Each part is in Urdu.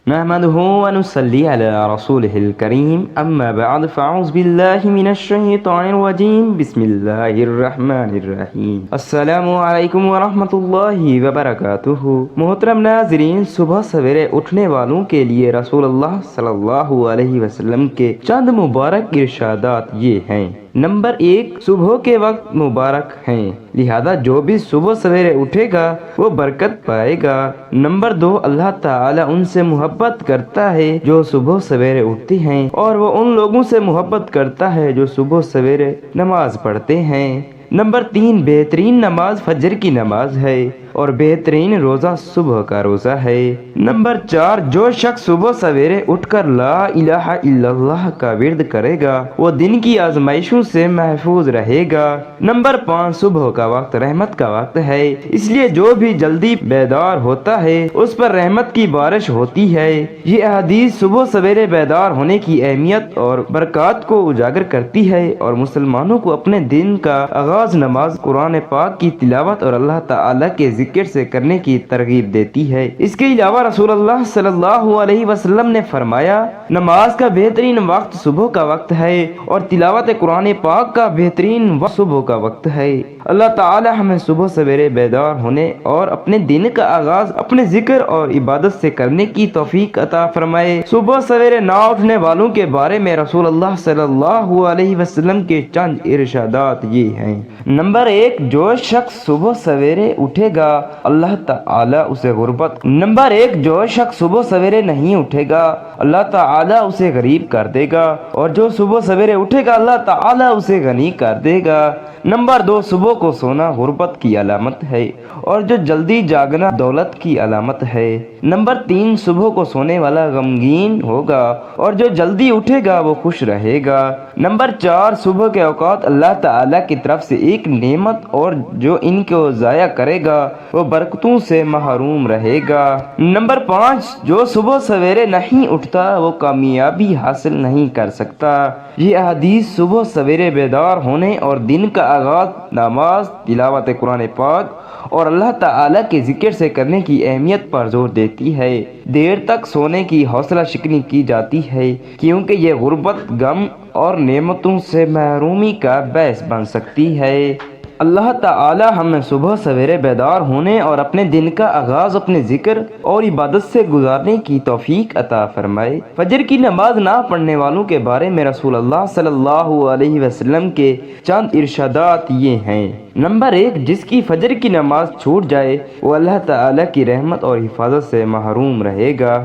نحمده ونصلي على رسوله الكريم أما بعد فأعوذ بالله من الشيطان الرجيم بسم الله الرحمن الرحیم السلام علیکم ورحمۃ اللہ وبرکاتہ۔ محترم ناظرین، صبح سویرے اٹھنے والوں کے لیے رسول اللہ صلی اللہ علیہ وسلم کے چند مبارک ارشادات یہ ہیں۔ نمبر 1، صبح کے وقت مبارک ہیں، لہذا جو بھی صبح سویرے اٹھے گا وہ برکت پائے گا۔ نمبر 2، اللہ تعالی ان سے محبت کرتا ہے جو صبح سویرے اٹھتے ہیں، اور وہ ان لوگوں سے محبت کرتا ہے جو صبح سویرے نماز پڑھتے ہیں۔ نمبر 3، بہترین نماز فجر کی نماز ہے اور بہترین روزہ صبح کا روزہ ہے۔ نمبر 4، جو شخص صبح سویرے اٹھ کر لا الہ الا اللہ کا ورد کرے گا وہ دن کی آزمائشوں سے محفوظ رہے گا۔ نمبر 5، صبح کا وقت رحمت کا وقت ہے، اس لیے جو بھی جلدی بیدار ہوتا ہے اس پر رحمت کی بارش ہوتی ہے۔ یہ احادیث صبح سویرے بیدار ہونے کی اہمیت اور برکات کو اجاگر کرتی ہے اور مسلمانوں کو اپنے دن کا آغاز نماز، قرآن پاک کی تلاوت اور اللہ تعالی کے ذکر سے کرنے کی ترغیب دیتی ہے۔ اس کے علاوہ رسول اللہ صلی اللہ علیہ وسلم نے فرمایا، نماز کا بہترین وقت صبح کا وقت ہے اور تلاوت قرآن پاک کا بہترین وقت صبح کا وقت ہے۔ اللہ تعالی ہمیں صبح سویرے بیدار ہونے اور اپنے دن کا آغاز اپنے ذکر اور عبادت سے کرنے کی توفیق عطا فرمائے۔ صبح سویرے نہ اٹھنے والوں کے بارے میں رسول اللہ صلی اللہ علیہ وسلم کے چند ارشادات یہ ہیں۔ نمبر 1، جو شخص صبح سویرے اٹھے گا اللہ تعالی اسے غربت نمبر 1، جو شخص صبح سویرے نہیں اٹھے گا اللہ تعالی اسے غریب کر دے گا، اور جو صبح سویرے اٹھے گا اللہ تعالی اسے غنی کر دے گا۔ نمبر 2، صبح کو سونا غربت کی علامت ہے اور جو جلدی جاگنا دولت کی علامت ہے۔ نمبر 3، صبح کو سونے والا غمگین ہوگا اور جو جلدی اٹھے گا وہ خوش رہے گا۔ نمبر 4، صبح کے اوقات اللہ تعالی کی طرف سے ایک نعمت اور جو ان کو ضائع کرے گا وہ برکتوں سے محروم رہے گا۔ نمبر 5، جو صبح سویرے نہیں اٹھتا وہ کامیابی حاصل نہیں کر سکتا۔ یہ احادیث صبح سویرے بیدار ہونے اور دن کا آغاز نماز، تلاوت قرآن پاک اور اللہ تعالی کے ذکر سے کرنے کی اہمیت پر زور دیتی ہے۔ دیر تک سونے کی حوصلہ شکنی کی جاتی ہے کیونکہ یہ غربت، غم اور نعمتوں سے محرومی کا باعث بن سکتی ہے۔ اللہ تعالی ہمیں صبح سویرے بیدار ہونے اور اپنے دن کا آغاز اپنے ذکر اور عبادت سے گزارنے کی توفیق عطا فرمائے۔ فجر کی نماز نہ پڑھنے والوں کے بارے میں رسول اللہ صلی اللہ علیہ وسلم کے چند ارشادات یہ ہیں۔ نمبر 1، جس کی فجر کی نماز چھوٹ جائے وہ اللہ تعالی کی رحمت اور حفاظت سے محروم رہے گا۔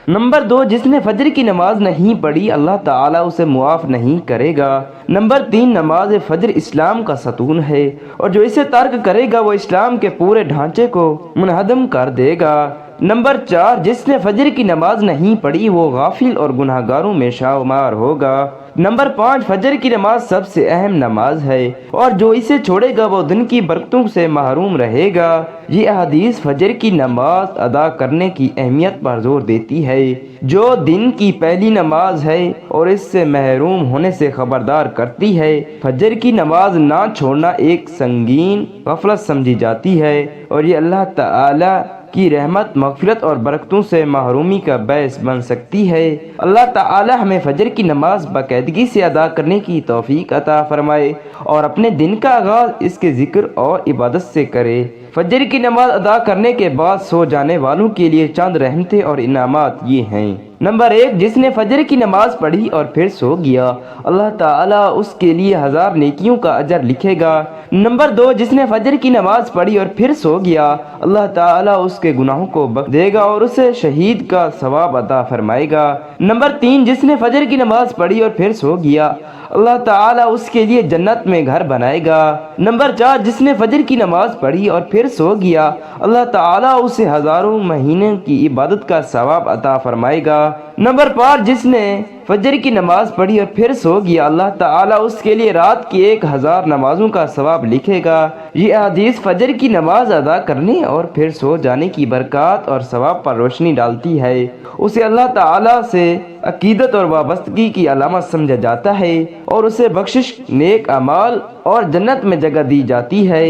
نمبر 2، جس نے فجر کی نماز نہیں پڑھی اللہ تعالی اسے معاف نہیں کرے گا۔ نمبر 3، نماز فجر اسلام کا ستون ہے اور جو اسے ترک کرے گا وہ اسلام کے پورے ڈھانچے کو منہدم کر دے گا۔ نمبر 4، جس نے فجر کی نماز نہیں پڑھی وہ غافل اور گناہگاروں میں شمار ہوگا۔ نمبر 5، فجر کی نماز سب سے اہم نماز ہے اور جو اسے چھوڑے گا وہ دن کی برکتوں سے محروم رہے گا۔ یہ احادیث فجر کی نماز ادا کرنے کی اہمیت پر زور دیتی ہے جو دن کی پہلی نماز ہے اور اس سے محروم ہونے سے خبردار کرتی ہے۔ فجر کی نماز نہ چھوڑنا ایک سنگین غفلت سمجھی جاتی ہے اور یہ اللہ تعالی کی رحمت، مغفرت اور برکتوں سے محرومی کا باعث بن سکتی ہے۔ اللہ تعالی ہمیں فجر کی نماز باقاعدگی سے ادا کرنے کی توفیق عطا فرمائے اور اپنے دن کا آغاز اس کے ذکر اور عبادت سے کرے۔ فجر کی نماز ادا کرنے کے بعد سو جانے والوں کے لیے چند رحمتیں اور انعامات یہ ہیں۔ نمبر 1، جس نے فجر کی نماز پڑھی اور پھر سو گیا اللہ تعالیٰ اس کے لیے 1000 نیکیوں کا اجر لکھے گا۔ نمبر 2، جس نے فجر کی نماز پڑھی اور پھر سو گیا اللہ تعالیٰ اس کے گناہوں کو بخش دے گا اور اسے شہید کا ثواب عطا فرمائے گا۔ نمبر 3، جس نے فجر کی نماز پڑھی اور پھر سو گیا اللہ تعالیٰ اس کے لیے جنت میں گھر بنائے گا۔ نمبر 4، جس نے فجر کی نماز پڑھی اور پھر سو گیا اللہ تعالیٰ اسے ہزاروں مہینے کی عبادت کا ثواب عطا فرمائے گا۔ نمبر 5، جس نے فجر کی نماز پڑھی اور پھر سو گیا اللہ تعالیٰ اس کے لیے رات کی 1000 نمازوں کا ثواب لکھے گا۔ یہ حدیث فجر کی نماز ادا کرنے اور پھر سو جانے کی برکات اور ثواب پر روشنی ڈالتی ہے۔ اسے اللہ تعالیٰ سے عقیدت اور وابستگی کی علامت سمجھا جاتا ہے اور اسے بخشش، نیک اعمال اور جنت میں جگہ دی جاتی ہے۔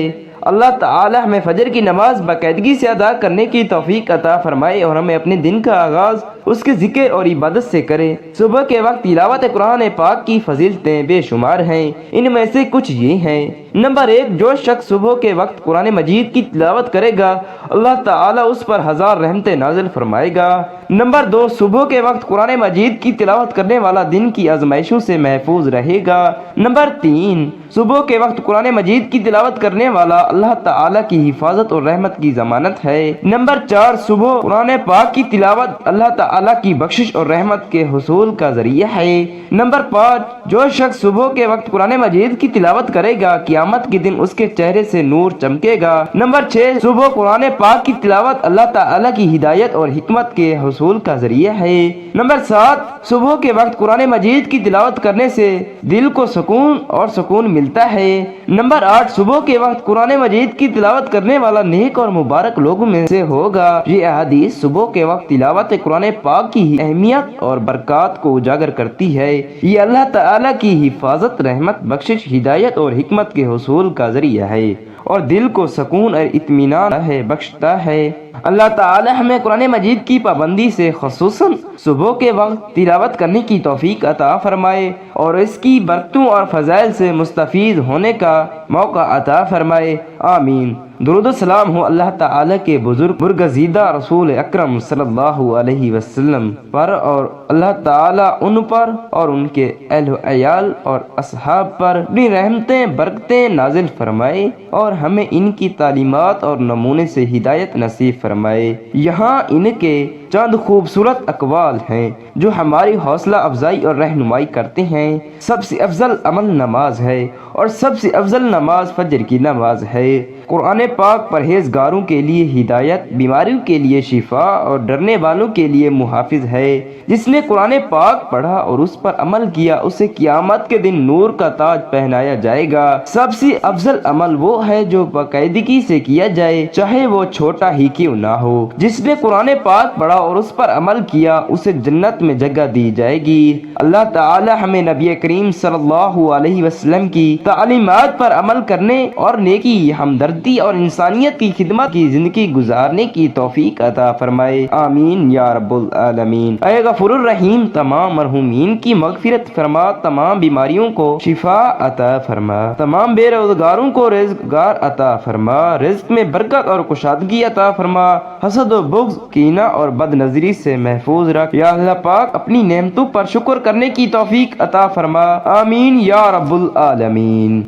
اللہ تعالی ہمیں فجر کی نماز باقاعدگی سے ادا کرنے کی توفیق عطا فرمائے اور ہمیں اپنے دن کا آغاز اس کے ذکر اور عبادت سے کرے۔ صبح کے وقت تلاوت قرآن پاک کی فضیلتیں بے شمار ہیں، ان میں سے کچھ یہ ہیں۔ نمبر 1، جو شخص صبح کے وقت قرآن مجید کی تلاوت کرے گا اللہ تعالیٰ اس پر 1000 رحمتیں نازل فرمائے گا۔ نمبر 2، صبح کے وقت قرآن مجید کی تلاوت کرنے والا دن کی آزمائشوں سے محفوظ رہے گا۔ نمبر 3، صبح کے وقت قرآن مجید کی تلاوت کرنے والا اللہ تعالیٰ کی حفاظت اور رحمت کی ضمانت ہے۔ نمبر 4، صبح قرآن پاک کی تلاوت اللہ تعالیٰ کی بخشش اور رحمت کے حصول کا ذریعہ ہے۔ نمبر 5، جو شخص صبح کے وقت قرآن مجید کی تلاوت کرے گا قیامت کے دن اس کے چہرے سے نور چمکے گا۔ نمبر 6، صبح قرآن پاک کی تلاوت اللہ تعالیٰ کی ہدایت اور حکمت کے حصول کا ذریعہ ہے۔ نمبر 7، صبح کے وقت قرآن مجید کی تلاوت کرنے سے دل کو سکون ملتا ہے۔ نمبر 8، صبح کے وقت قرآن مجید کی تلاوت کرنے والا نیک اور مبارک لوگوں میں سے ہوگا۔ یہ احادیث صبح کے وقت تلاوت قرآن پاک کی اہمیت اور برکات کو اجاگر کرتی ہے۔ یہ اللہ تعالیٰ کی حفاظت، رحمت، بخشش، ہدایت اور حکمت کے حصول کا ذریعہ ہے اور دل کو سکون اور اطمینان بخشتا ہے۔ اللہ تعالی ہمیں قرآن مجید کی پابندی سے خصوصاً صبح کے وقت تلاوت کرنے کی توفیق عطا فرمائے اور اس کی برکتوں اور فضائل سے مستفید ہونے کا موقع عطا فرمائے، آمین۔ درود و سلام ہو اللہ تعالی کے بزرگ برگزیدہ رسول اکرم صلی اللہ علیہ وسلم پر، اور اللہ تعالی ان پر اور ان کے اہل و عیال اور اصحاب پر اپنی رحمتیں برکتیں نازل فرمائے اور ہمیں ان کی تعلیمات اور نمونے سے ہدایت نصیب فرمائے۔ یہاں ان کے چند خوبصورت اقوال ہیں جو ہماری حوصلہ افزائی اور رہنمائی کرتے ہیں۔ سب سے افضل عمل نماز ہے اور سب سے افضل نماز فجر کی نماز ہے۔ قرآن پاک پرہیزگاروں کے لیے ہدایت، بیماریوں کے لیے شفا اور ڈرنے والوں کے لیے محافظ ہے۔ جس نے قرآن پاک پڑھا اور اس پر عمل کیا اسے قیامت کے دن نور کا تاج پہنایا جائے گا۔ سب سے افضل عمل وہ ہے جو باقاعدگی سے کیا جائے چاہے وہ چھوٹا ہی کیوں نہ ہو۔ جس نے قرآن پاک پڑھا اور اس پر عمل کیا اسے جنت میں جگہ دی جائے گی۔ اللہ تعالی ہمیں نبی کریم صلی اللہ علیہ وسلم کی تعلیمات پر عمل کرنے اور نیکی، ہمدردی اور انسانیت کی خدمت کی زندگی گزارنے کی توفیق عطا فرمائے، آمین یا رب العالمین۔ اے غفور الرحیم، تمام مرحومین کی مغفرت فرما، تمام بیماریوں کو شفا عطا فرما، تمام بے روزگاروں کو روزگار عطا فرما، رزق میں برکت اور کشادگی عطا فرما، حسد و بغض، کینہ اور بد نظری سے محفوظ رکھ، یا اللہ پاک اپنی نعمتوں پر شکر کرنے کی توفیق عطا فرما، آمین یا رب العالمین۔